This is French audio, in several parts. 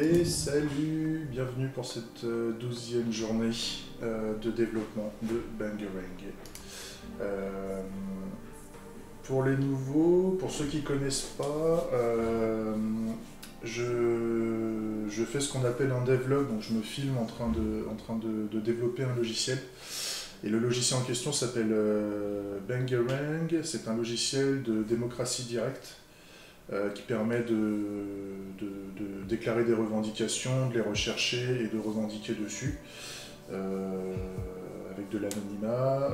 Et salut, bienvenue pour cette 12e journée de développement de Bangarang. Euh, pour les nouveaux, pour ceux qui ne connaissent pas, je fais ce qu'on appelle un devlog, donc je me filme en train de développer un logiciel. Et le logiciel en question s'appelle Bangarang, c'est un logiciel de démocratie directe qui permet de déclarer des revendications, de les rechercher et de revendiquer dessus avec de l'anonymat.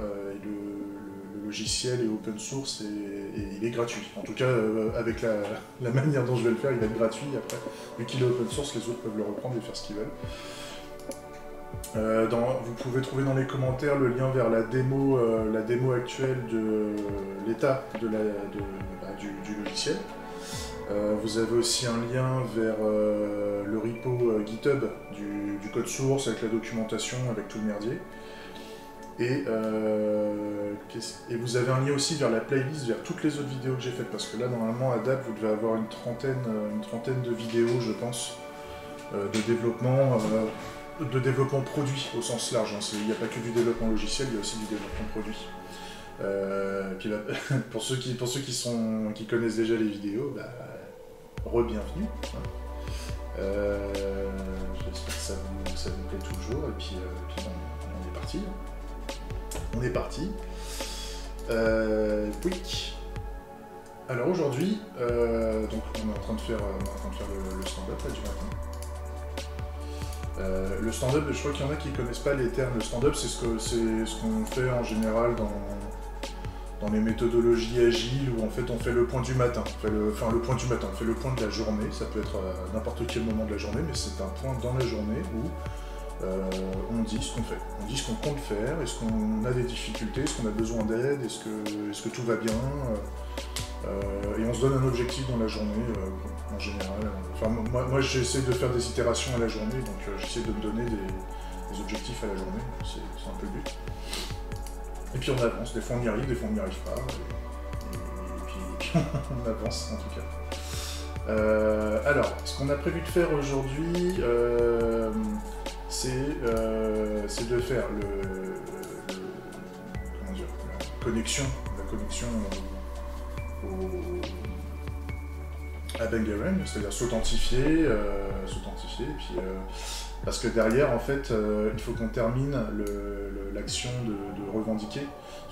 Le logiciel est open source et il est gratuit. En tout cas, avec la manière dont je vais le faire, il va être gratuit. Après, vu qu'il est open source, les autres peuvent le reprendre et faire ce qu'ils veulent. Vous pouvez trouver dans les commentaires le lien vers la démo actuelle de l'état du logiciel. Vous avez aussi un lien vers le repo GitHub du code source avec la documentation, avec tout le merdier. Et vous avez un lien aussi vers la playlist, vers toutes les autres vidéos que j'ai faites, parce que là, normalement, à date, vous devez avoir une trentaine de vidéos, je pense, de développement produit au sens large. Hein. Il n'y a pas que du développement logiciel, il y a aussi du développement produit. Puis là, pour ceux qui connaissent déjà les vidéos, bah, re-bienvenue. J'espère que ça vous plaît toujours. Et puis on est parti. On est parti. Oui. Alors aujourd'hui, donc on est en train de faire le stand-up là, du matin. Le stand-up, je crois qu'il y en a qui ne connaissent pas les termes. Le stand-up, c'est ce qu'on fait en général dans les méthodologies agiles où en fait on fait le point du matin. On fait le point du matin, on fait le point de la journée. Ça peut être à n'importe quel moment de la journée, mais c'est un point dans la journée où on dit ce qu'on fait. On dit ce qu'on compte faire, est-ce qu'on a des difficultés, est-ce qu'on a besoin d'aide, est-ce que tout va bien. Et on se donne un objectif dans la journée, en général. Enfin, moi j'essaie de faire des itérations à la journée, donc j'essaie de me donner des objectifs à la journée, c'est un peu le but. Et puis on avance, des fois on y arrive, des fois on n'y arrive pas, et puis on avance en tout cas. Alors, ce qu'on a prévu de faire aujourd'hui, c'est de faire la connexion à Bangarang, c'est-à-dire s'authentifier, et puis parce que derrière, en fait, il faut qu'on termine l'action de revendiquer.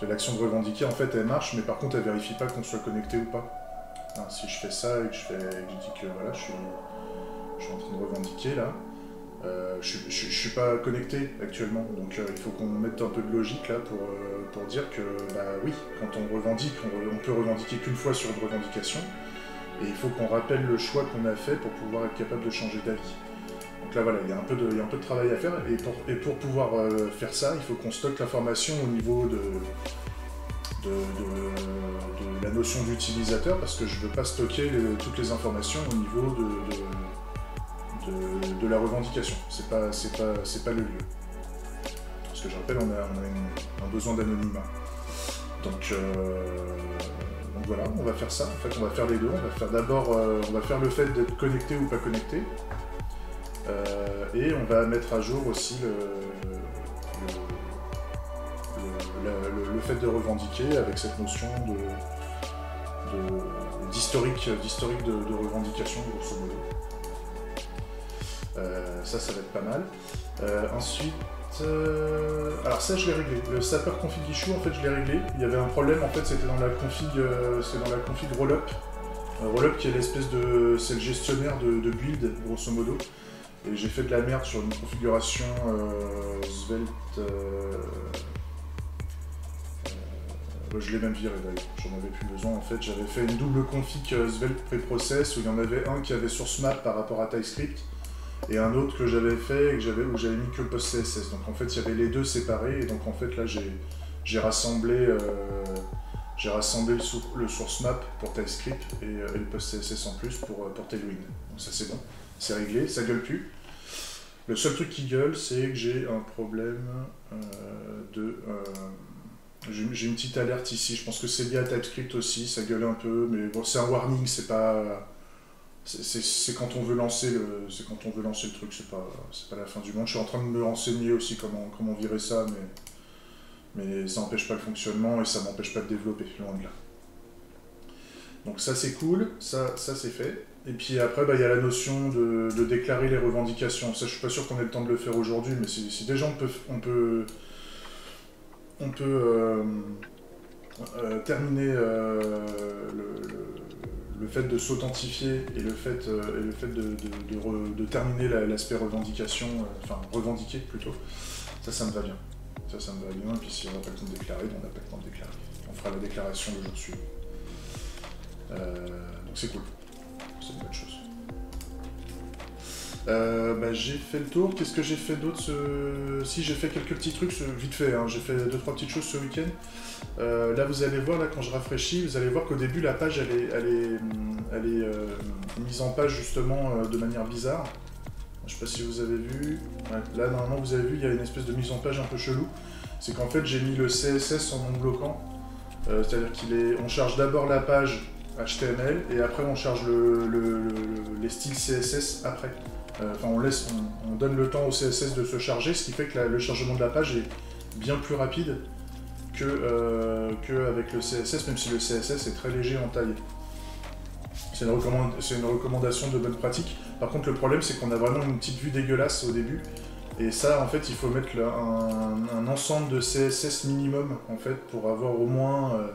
L'action de revendiquer, en fait, elle marche, mais par contre, elle vérifie pas qu'on soit connecté ou pas. Hein, si je fais ça et que je dis que voilà, je suis en train de revendiquer là, je suis pas connecté actuellement, donc il faut qu'on mette un peu de logique là pour dire que bah oui, quand on revendique, on peut revendiquer qu'une fois sur une revendication, et il faut qu'on rappelle le choix qu'on a fait pour pouvoir être capable de changer d'avis. Donc là voilà, il y a un peu de travail à faire, et pour pouvoir faire ça, il faut qu'on stocke l'information au niveau de la notion d'utilisateur, parce que je ne veux pas stocker toutes les informations au niveau de la revendication. C'est pas le lieu. Parce que je rappelle, on a un besoin d'anonymat. Donc voilà, on va faire ça. En fait, on va faire les deux. On va faire d'abord, on va faire le fait d'être connecté ou pas connecté. Et on va mettre à jour aussi le fait de revendiquer avec cette notion d'historique de revendication, grosso modo. Ça va être pas mal. Ensuite, alors ça je l'ai réglé. Le sapeur config issue, en fait je l'ai réglé. Il y avait un problème, en fait c'était dans la config rollup. Rollup qui est l'espèce de... c'est le gestionnaire de build, grosso modo. Et j'ai fait de la merde sur une configuration Svelte. Je l'ai même viré d'ailleurs, j'en avais plus besoin en fait. J'avais fait une double config Svelte preprocess où il y en avait un qui avait source map par rapport à TypeScript et un autre que j'avais fait et où j'avais mis que le post-CSS. Donc en fait il y avait les deux séparés, et donc en fait là j'ai rassemblé le source map pour TypeScript et le post-CSS en plus pour Tailwind. Donc ça c'est bon, c'est réglé, ça gueule plus. Le seul truc qui gueule, c'est que j'ai un problème j'ai une petite alerte ici, je pense que c'est lié à TypeScript aussi, ça gueule un peu, mais bon, c'est un warning, c'est pas C'est quand on veut lancer c'est quand on veut lancer le truc, c'est pas la fin du monde. Je suis en train de me renseigner aussi comment virer ça, mais ça n'empêche pas le fonctionnement et ça m'empêche pas de développer, loin de là. Donc ça c'est cool, ça c'est fait. Et puis après, il y a la notion de déclarer les revendications. Ça, je suis pas sûr qu'on ait le temps de le faire aujourd'hui, mais si déjà on peut terminer le fait de s'authentifier et le fait de terminer l'aspect revendication, enfin revendiquer plutôt, ça me va bien. Ça me va bien, et puis si on n'a pas le temps de déclarer, on n'a pas le temps de déclarer. On fera la déclaration le jour suivant. Donc c'est cool, c'est une bonne chose. J'ai fait le tour. Qu'est-ce que j'ai fait d'autre Si, j'ai fait quelques petits trucs, vite fait, hein. J'ai fait 2-3 petites choses ce week-end. Là, vous allez voir, là, quand je rafraîchis, vous allez voir qu'au début, la page, elle est mise en page, justement, de manière bizarre. Je sais pas si vous avez vu. Ouais, là, normalement, vous avez vu, il y a une espèce de mise en page un peu chelou. C'est qu'en fait, j'ai mis le CSS en non bloquant. C'est-à-dire on charge d'abord la page HTML et après on charge les styles CSS après. Enfin, on donne le temps au CSS de se charger, ce qui fait que le chargement de la page est bien plus rapide qu'avec le CSS, même si le CSS est très léger en taille. C'est une recommandation de bonne pratique. Par contre, le problème, c'est qu'on a vraiment une petite vue dégueulasse au début. Et ça, en fait, il faut mettre un ensemble de CSS minimum, en fait, pour avoir au moins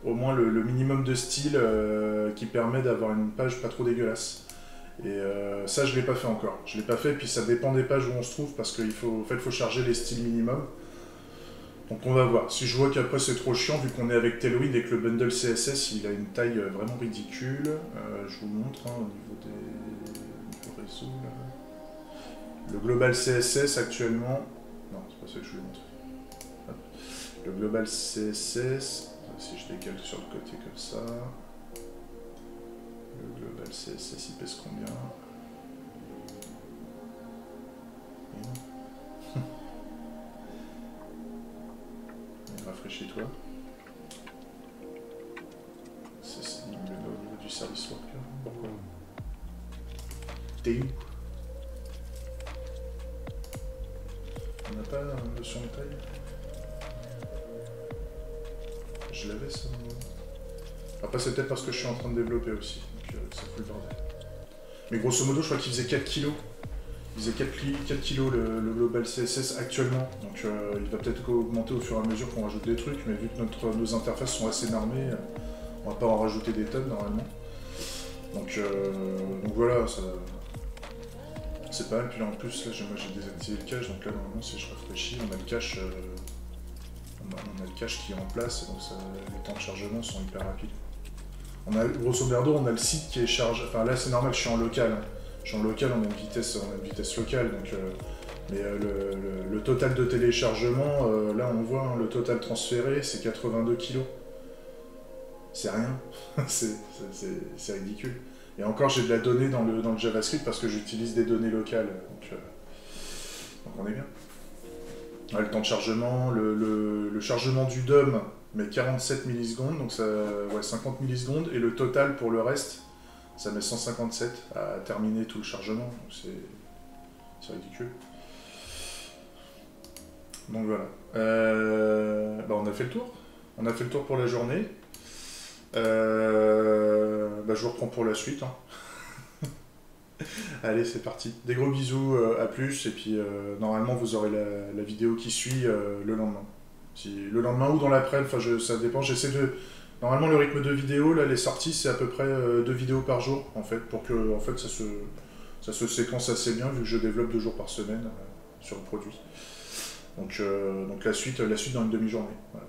le minimum de style qui permet d'avoir une page pas trop dégueulasse. Et ça, je ne l'ai pas fait encore. Je ne l'ai pas fait, puis ça dépend des pages où on se trouve, parce qu'il faut charger les styles minimum. Donc on va voir. Si je vois qu'après c'est trop chiant, vu qu'on est avec Tailwind et que le bundle CSS il a une taille vraiment ridicule, je vous montre au niveau des réseaux. Là. Le global CSS actuellement. Non, c'est pas ça que je voulais montrer. Hop. Le global CSS, si je décale sur le côté comme ça. Le global CSS il pèse combien? Rafraîchis-toi. Il me le met au niveau du service worker. Pourquoi? T'es où? On n'a pas une notion de taille? Je l'avais ça. Après c'est peut-être parce que je suis en train de développer aussi, donc ça fout le bordel. Mais grosso modo je crois qu'il faisait 4 kg. Il faisait 4 kg le global CSS actuellement, donc il va peut-être augmenter au fur et à mesure qu'on rajoute des trucs, mais vu que nos interfaces sont assez normées, on va pas en rajouter des tonnes normalement. Donc voilà, c'est pas mal. Puis là en plus, là, moi j'ai désactivé le cache, donc là normalement si je rafraîchis, on a le cache, qui est en place, et donc les temps de chargement sont hyper rapides. Grosso modo, on a le site qui est chargé, enfin là c'est normal, je suis en local. Hein. Je suis en local, on a une vitesse locale, donc, mais le total de téléchargement, là on voit, hein, le total transféré, c'est 82 kg. C'est rien, c'est ridicule. Et encore, j'ai de la donnée dans le JavaScript parce que j'utilise des données locales, donc on est bien. Ouais, le temps de chargement, le chargement du DOM met 47 millisecondes, donc ça, ouais, 50 millisecondes, et le total pour le reste, ça met 157 à terminer tout le chargement, donc c'est ridicule. Donc voilà. On a fait le tour. On a fait le tour pour la journée. Je vous reprends pour la suite. Hein. Allez, c'est parti. Des gros bisous, à plus, et puis normalement vous aurez la vidéo qui suit le lendemain. Le lendemain ou dans l'après-midi, enfin ça dépend, j'essaie de... Normalement, le rythme de vidéo, là, les sorties, c'est à peu près 2 vidéos par jour, en fait, pour que en fait, ça se séquence assez bien, vu que je développe 2 jours par semaine sur le produit. Donc la suite dans une demi-journée. Voilà.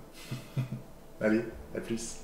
Allez, à plus.